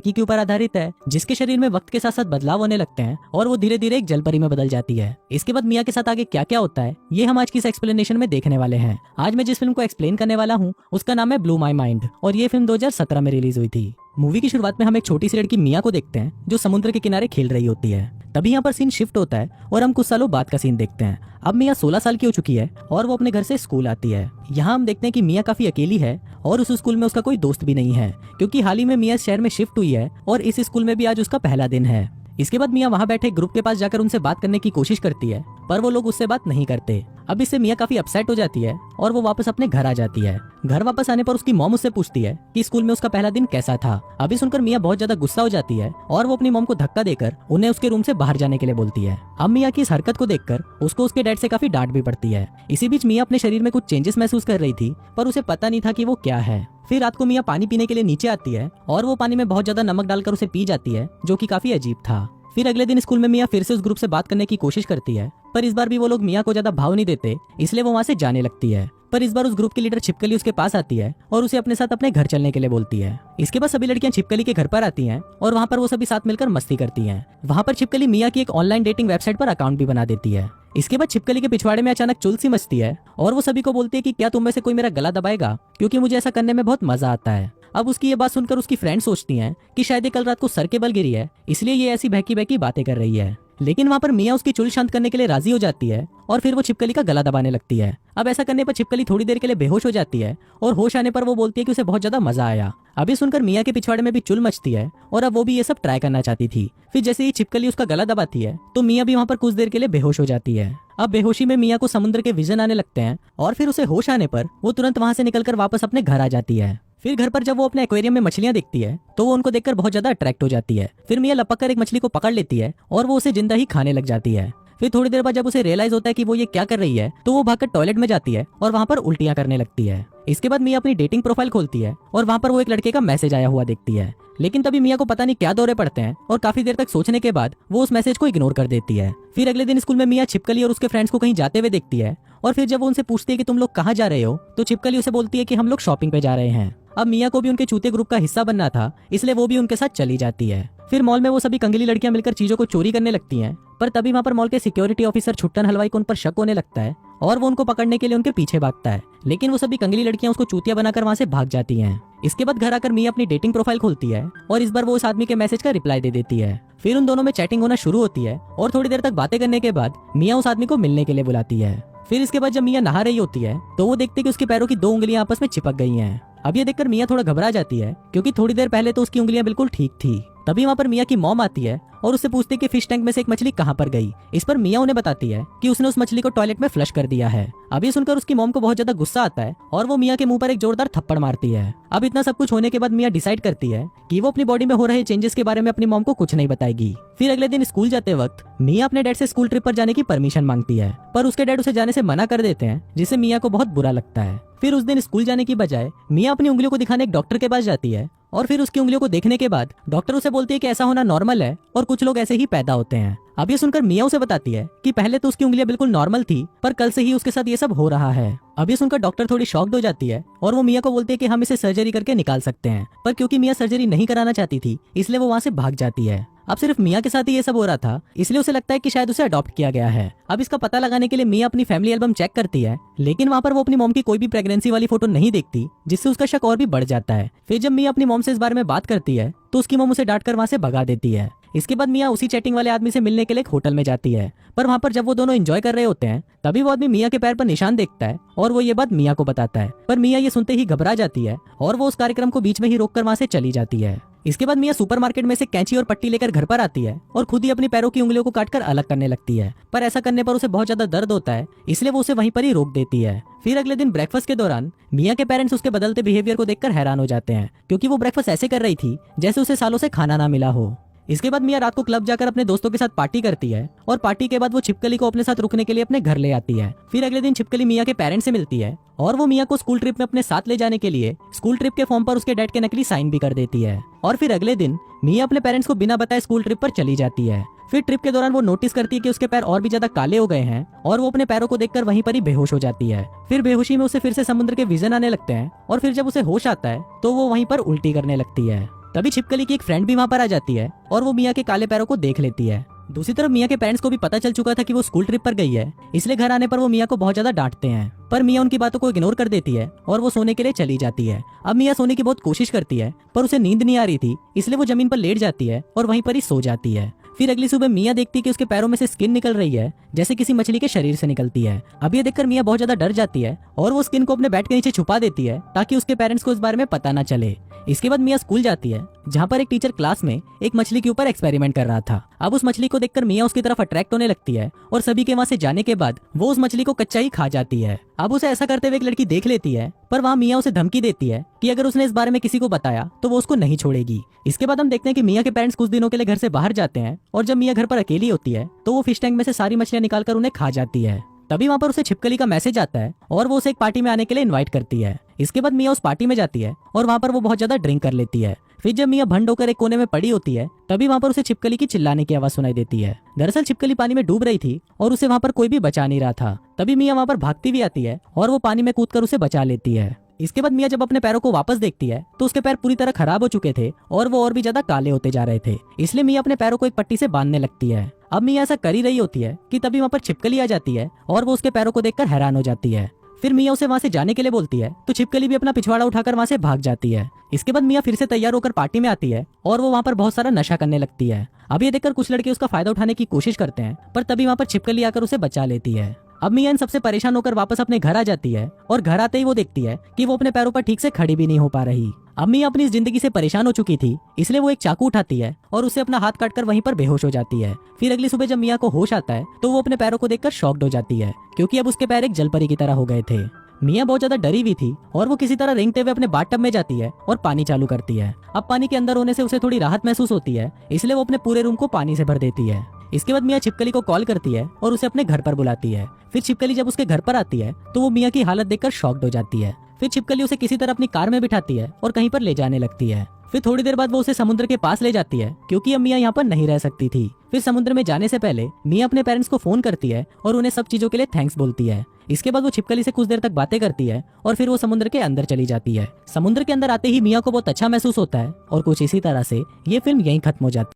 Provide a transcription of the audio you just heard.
लड़की के ऊपर आधारित है जिसके शरीर में वक्त के साथ साथ बदलाव होने लगते हैं और वो धीरे धीरे एक जलपरी में बदल जाती है। इसके बाद मिया के साथ आगे क्या क्या होता है ये हम आज की इस एक्सप्लेनेशन में देखने वाले हैं। आज मैं जिस फिल्म को एक्सप्लेन करने वाला हूँ उसका नाम है ब्लू माई माइंड और ये फिल्म 2017 में रिलीज हुई थी। मूवी की शुरुआत में हम एक छोटी सी लड़की मिया को देखते हैं जो समुद्र के किनारे खेल रही होती है। तभी यहाँ पर सीन शिफ्ट होता है और हम कुछ सालों बाद का सीन देखते हैं। अब मिया 16 साल की हो चुकी है और वो अपने घर से स्कूल आती है। यहाँ हम देखते हैं कि मिया काफी अकेली है और उस स्कूल में उसका कोई दोस्त भी नहीं है क्योंकि हाल ही में मिया इस शहर में शिफ्ट हुई है और इस स्कूल में भी आज उसका पहला दिन है। इसके बाद मिया वहाँ बैठे ग्रुप के पास जाकर उनसे बात करने की कोशिश करती है पर वो लोग उससे बात नहीं करते। अब इससे मिया काफी अपसेट हो जाती है और वो वापस अपने घर आ जाती है। घर वापस आने पर उसकी मॉम उससे पूछती है कि स्कूल में उसका पहला दिन कैसा था। अभी सुनकर मिया बहुत ज्यादा गुस्सा हो जाती है और वो अपनी मॉम को धक्का देकर उन्हें उसके रूम से बाहर जाने के लिए बोलती है। अब मिया की इस हरकत को देखकर उसको उसके डैड से काफी डांट भी पड़ती है। इसी बीच मिया अपने शरीर में कुछ चेंजेस महसूस कर रही थी पर उसे पता नहीं था कि वो क्या है। फिर रात को मिया पानी पीने के लिए नीचे आती है और वो पानी में बहुत ज्यादा नमक डालकर उसे पी जाती है जो कि काफी अजीब था। फिर अगले दिन स्कूल में मिया फिर से उस ग्रुप से बात करने की कोशिश करती है पर इस बार भी वो लोग मिया को ज्यादा भाव नहीं देते इसलिए वो वहाँ से जाने लगती है। पर इस बार उस ग्रुप की लीडर छिपकली उसके पास आती है और उसे अपने साथ अपने घर चलने के लिए बोलती है। इसके बाद सभी लड़कियां छिपकली के घर पर आती हैं और वहाँ पर वो सभी साथ मिलकर मस्ती करती हैं। वहाँ पर छिपकली मिया की एक ऑनलाइन डेटिंग वेबसाइट पर अकाउंट भी बना देती है। इसके बाद छिपकली के पिछवाड़े में अचानक चुल सी मचती है और वो सभी को बोलती है कि क्या तुम में से कोई मेरा गला दबाएगा क्योंकि मुझे ऐसा करने में बहुत मजा आता है। अब उसकी ये बात सुनकर उसकी फ्रेंड सोचती हैं कि शायद ये कल रात को सर के बल गिरी है इसलिए ये ऐसी बहकी बहकी बातें कर रही है। लेकिन वहाँ पर मिया उसकी चुल शांत करने के लिए राजी हो जाती है और फिर वो छिपकली का गला दबाने लगती है। अब ऐसा करने पर छिपकली थोड़ी देर के लिए बेहोश हो जाती है और होश आने पर वो बोलती है कि उसे बहुत ज्यादा मजा आया। अभी सुनकर मिया के पिछवाड़े में भी चुल मचती है और अब वो भी ये सब ट्राई करना चाहती थी। फिर जैसे ही छिपकली उसका गला दबाती है तो मिया भी वहाँ पर कुछ देर के लिए बेहोश हो जाती है। अब बेहोशी में मिया को समुद्र के विजन आने लगते हैं और फिर उसे होश आने पर वो तुरंत वहाँ से निकलकर वापस अपने घर आ जाती है। फिर घर पर जब वो अपने एक्वेरियम में मछलियां देखती है तो वो उनको देखकर बहुत ज्यादा अट्रैक्ट हो जाती है। फिर मिया लपक कर एक मछली को पकड़ लेती है और वो उसे जिंदा ही खाने लग जाती है। फिर थोड़ी देर बाद जब उसे रियलाइज होता है कि वो ये क्या कर रही है तो वो भागकर टॉयलेट में जाती है और वहाँ पर उल्टियां करने लगती है। इसके बाद मिया अपनी डेटिंग प्रोफाइल खोलती है और वहाँ पर वो एक लड़के का मैसेज आया हुआ देखती है। लेकिन तभी मिया को पता नहीं क्या दौरे पड़ते हैं और काफी देर तक सोचने के बाद वो उस मैसेज को इग्नोर कर देती है। फिर अगले दिन स्कूल में मिया छिपकली और उसके फ्रेंड्स को कहीं जाते हुए देखती है और फिर जब वो उनसे पूछती है कि तुम लोग कहाँ जा रहे हो तो छिपकली उसे बोलती है कि हम लोग शॉपिंग पे जा रहे हैं। अब मिया को भी उनके चूते ग्रुप का हिस्सा बनना था इसलिए वो भी उनके साथ चली जाती है। फिर मॉल में वो सभी कंगली लड़कियां मिलकर चीजों को चोरी करने लगती हैं पर तभी वहाँ पर मॉल के सिक्योरिटी ऑफिसर छुट्टन हलवाई को उन पर शक होने लगता है और वो उनको पकड़ने के लिए उनके पीछे भागता है। लेकिन वो सभी कंगली लड़कियां उसको चूतिया बनाकर वहाँ से भाग जाती हैं। इसके बाद घर आकर मिया अपनी डेटिंग प्रोफाइल खोलती है और इस बार वो उस आदमी के मैसेज का रिप्लाई दे देती है। फिर उन दोनों में चैटिंग होना शुरू होती है और थोड़ी देर तक बातें करने के बाद मिया उस आदमी को मिलने के लिए बुलाती है। फिर इसके बाद जब मिया नहा रही होती है तो वो देखती है कि उसके पैरों की 2 उंगलियां आपस में चिपक गई हैं। अब ये देखकर मिया थोड़ा घबरा जाती है क्योंकि थोड़ी देर पहले तो उसकी उंगलियां बिल्कुल ठीक थी। तभी वहाँ पर मिया की मॉम आती है और उससे पूछती है कि फिश टैंक में से एक मछली कहाँ पर गई। इस पर मिया उन्हें बताती है कि उसने उस मछली को टॉयलेट में फ्लश कर दिया है। अब ये सुनकर उसकी मॉम को बहुत ज्यादा गुस्सा आता है और वो मिया के मुंह पर एक जोरदार थप्पड़ मारती है। अब इतना सब कुछ होने के बाद मिया डिसाइड करती है कि वो अपनी बॉडी में हो रहे चेंजेस के बारे में अपनी मॉम को कुछ नहीं बताएगी। फिर अगले दिन स्कूल जाते वक्त मिया अपने डैड से स्कूल ट्रिप पर जाने की परमिशन मांगती है पर उसके डैड उसे जाने से मना कर देते हैं जिससे मिया को बहुत बुरा लगता है। फिर उस दिन स्कूल जाने की बजाय मिया अपनी उंगलियों को दिखाने एक डॉक्टर के पास जाती है और फिर उसकी उंगलियों को देखने के बाद डॉक्टर उसे बोलती है कि ऐसा होना नॉर्मल है और कुछ लोग ऐसे ही पैदा होते हैं। अब ये सुनकर मिया उसे बताती है कि पहले तो उसकी उंगलियां बिल्कुल नॉर्मल थी पर कल से ही उसके साथ ये सब हो रहा है। अब ये सुनकर डॉक्टर थोड़ी शॉक्ड हो जाती है और वो मिया को बोलती है कि हम इसे सर्जरी करके निकाल सकते हैं पर क्योंकि मिया सर्जरी नहीं कराना चाहती थी इसलिए वो वहाँ से भाग जाती है। अब सिर्फ मिया के साथ ही ये सब हो रहा था इसलिए उसे लगता है कि शायद उसे अडॉप्ट किया गया है। अब इसका पता लगाने के लिए मिया अपनी फैमिली एल्बम चेक करती है लेकिन वहाँ पर वो अपनी मॉम की कोई भी प्रेगनेंसी वाली फोटो नहीं देखती जिससे उसका शक और भी बढ़ जाता है। फिर जब मिया अपनी मॉम से इस बारे में बात करती है तो उसकी मॉम उसे डांट कर वहाँ से भगा देती है। इसके बाद मिया उसी चैटिंग वाले आदमी से मिलने के लिए एक होटल में जाती है पर वहाँ पर जब वो दोनों एंजॉय कर रहे होते हैं तभी वो आदमी मिया के पैर पर निशान देखता है और वो ये बात मिया को बताता है पर मिया ये सुनते ही घबरा जाती है और वो उस कार्यक्रम को बीच में ही रोककर वहाँ से चली जाती है। इसके बाद मिया सुपरमार्केट में से कैंची और पट्टी लेकर घर पर आती है और खुद ही अपनी पैरों की उंगलियों को काटकर अलग करने लगती है पर ऐसा करने पर उसे बहुत ज्यादा दर्द होता है इसलिए वो उसे वहीं पर ही रोक देती है। फिर अगले दिन ब्रेकफास्ट के दौरान मिया के पेरेंट्स उसके बदलते बिहेवियर को देखकर हैरान हो जाते हैं क्योंकि वो ब्रेकफास्ट ऐसे कर रही थी जैसे उसे सालों से खाना ना मिला हो। इसके बाद मिया रात को क्लब जाकर अपने दोस्तों के साथ पार्टी करती है और पार्टी के बाद वो छिपकली को अपने साथ रुकने के लिए अपने घर ले आती है। फिर अगले दिन छिपकली मिया के पेरेंट्स से मिलती है और वो मिया को स्कूल ट्रिप में अपने साथ ले जाने के लिए स्कूल ट्रिप के फॉर्म पर उसके डैड के नकली साइन भी कर देती है। और फिर अगले दिन मिया अपने पेरेंट्स को बिना बताए स्कूल ट्रिप पर चली जाती है। फिर ट्रिप के दौरान वो नोटिस करती है कि उसके पैर और भी ज्यादा काले हो गए हैं और वो अपने पैरों को देखकर वहीं पर ही बेहोश हो जाती है। फिर बेहोशी में उसे फिर से समुद्र के विजन आने लगते हैं और फिर जब उसे होश आता है तो वो वहीं पर उल्टी करने लगती है। तभी छिपकली की एक फ्रेंड भी वहाँ पर आ जाती है और वो मिया के काले पैरों को देख लेती है। दूसरी तरफ मिया के पेरेंट्स को भी पता चल चुका था कि वो स्कूल ट्रिप पर गई है, इसलिए घर आने पर वो मिया को बहुत ज्यादा डांटते हैं, पर मिया उनकी बातों को इग्नोर कर देती है और वो सोने के लिए चली जाती है। अब मिया सोने की बहुत कोशिश करती है पर उसे नींद नहीं आ रही थी, इसलिए वो जमीन पर लेट जाती है और वहीं पर ही सो जाती है। फिर अगली सुबह मिया देखती है कि उसके पैरों में से स्किन निकल रही है, जैसे किसी मछली के शरीर से निकलती है। अब ये देखकर मिया बहुत ज्यादा डर जाती है और वो स्किन को अपने बेड के नीचे छुपा देती है ताकि उसके पेरेंट्स को इस बारे में पता ना चले। इसके बाद मिया स्कूल जाती है, जहाँ पर एक टीचर क्लास में एक मछली के ऊपर एक्सपेरिमेंट कर रहा था। अब उस मछली को देखकर मिया उसकी तरफ अट्रैक्ट होने लगती है और सभी के वहाँ से जाने के बाद वो उस मछली को कच्चा ही खा जाती है। अब उसे ऐसा करते हुए एक लड़की देख लेती है, पर वहाँ मिया उसे धमकी देती है कि अगर उसने इस बारे में किसी को बताया तो वो उसको नहीं छोड़ेगी। इसके बाद हम देखते हैं कि मिया के पेरेंट्स कुछ दिनों के लिए घर से बाहर जाते हैं और जब मिया घर पर अकेली होती है तो वो फिश टैंक में से सारी मछलियां निकालकर उन्हें खा जाती है। तभी वहाँ पर उसे छिपकली का मैसेज आता है और वो उसे एक पार्टी में आने के लिए इनवाइट करती है। इसके बाद मिया उस पार्टी में जाती है और वहाँ पर वो बहुत ज्यादा ड्रिंक कर लेती है। फिर जब मिया भंड होकर एक कोने में पड़ी होती है तभी वहाँ पर उसे छिपकली की चिल्लाने की आवाज सुनाई देती है। दरअसल छिपकली पानी में डूब रही थी और उसे वहाँ पर कोई भी बचा नहीं रहा था। तभी मिया वहाँ पर भागती भी आती है और वो पानी में कूदकर उसे बचा लेती है। इसके बाद मिया जब अपने पैरों को वापस देखती है तो उसके पैर पूरी तरह खराब हो चुके थे और वो और भी ज्यादा काले होते जा रहे थे, इसलिए मिया अपने पैरों को एक पट्टी से बांधने लगती है। अब मिया ऐसा कर ही रही होती है कि तभी वहाँ पर छिपकली आ जाती है और वो उसके पैरों को देखकर हैरान हो जाती है। फिर मिया उसे वहाँ से जाने के लिए बोलती है तो छिपकली भी अपना पिछवाड़ा उठाकर वहाँ से भाग जाती है। इसके बाद मिया फिर से तैयार होकर पार्टी में आती है और वो वहाँ पर बहुत सारा नशा करने लगती है। अब ये देखकर कुछ लड़के उसका फायदा उठाने की कोशिश करते हैं, पर तभी वहाँ पर छिपकली आकर उसे बचा लेती है। अब मिया इन सबसे परेशान होकर वापस अपने घर आ जाती है और घर आते ही वो देखती है कि वो अपने पैरों पर ठीक से खड़ी भी नहीं हो पा रही। अब मिया अपनी इस जिंदगी से परेशान हो चुकी थी, इसलिए वो एक चाकू उठाती है और उससे अपना हाथ काटकर वहीं पर बेहोश हो जाती है। फिर अगली सुबह जब मिया को होश आता है तो वो अपने पैरों को देखकर शॉक्ड हो जाती है, क्योंकि अब उसके पैर एक जलपरी की तरह हो गए थे। मिया बहुत ज्यादा डरी हुई थी और वो किसी तरह रेंगते हुए अपने बाथटब में जाती है और पानी चालू करती है। अब पानी के अंदर होने से उसे थोड़ी राहत महसूस होती है, इसलिए वो अपने पूरे रूम को पानी से भर देती है। इसके बाद मिया छिपकली को कॉल करती है और उसे अपने घर पर बुलाती है। फिर छिपकली जब उसके घर पर आती है तो वो मिया की हालत देखकर शॉक्ड हो जाती है। फिर छिपकली उसे किसी तरह अपनी कार में बिठाती है और कहीं पर ले जाने लगती है। फिर थोड़ी देर बाद वो उसे समुद्र के पास ले जाती है, क्योंकि अब मिया यहाँ पर नहीं रह सकती थी। फिर समुद्र में जाने से पहले मिया अपने पेरेंट्स को फोन करती है और उन्हें सब चीजों के लिए थैंक्स बोलती है। इसके बाद वो छिपकली से कुछ देर तक बातें करती है और फिर वो समुद्र के अंदर चली जाती है। समुद्र के अंदर आते ही मिया को बहुत अच्छा महसूस होता है और कुछ इसी तरह से ये फिल्म यहीं खत्म हो जाती है।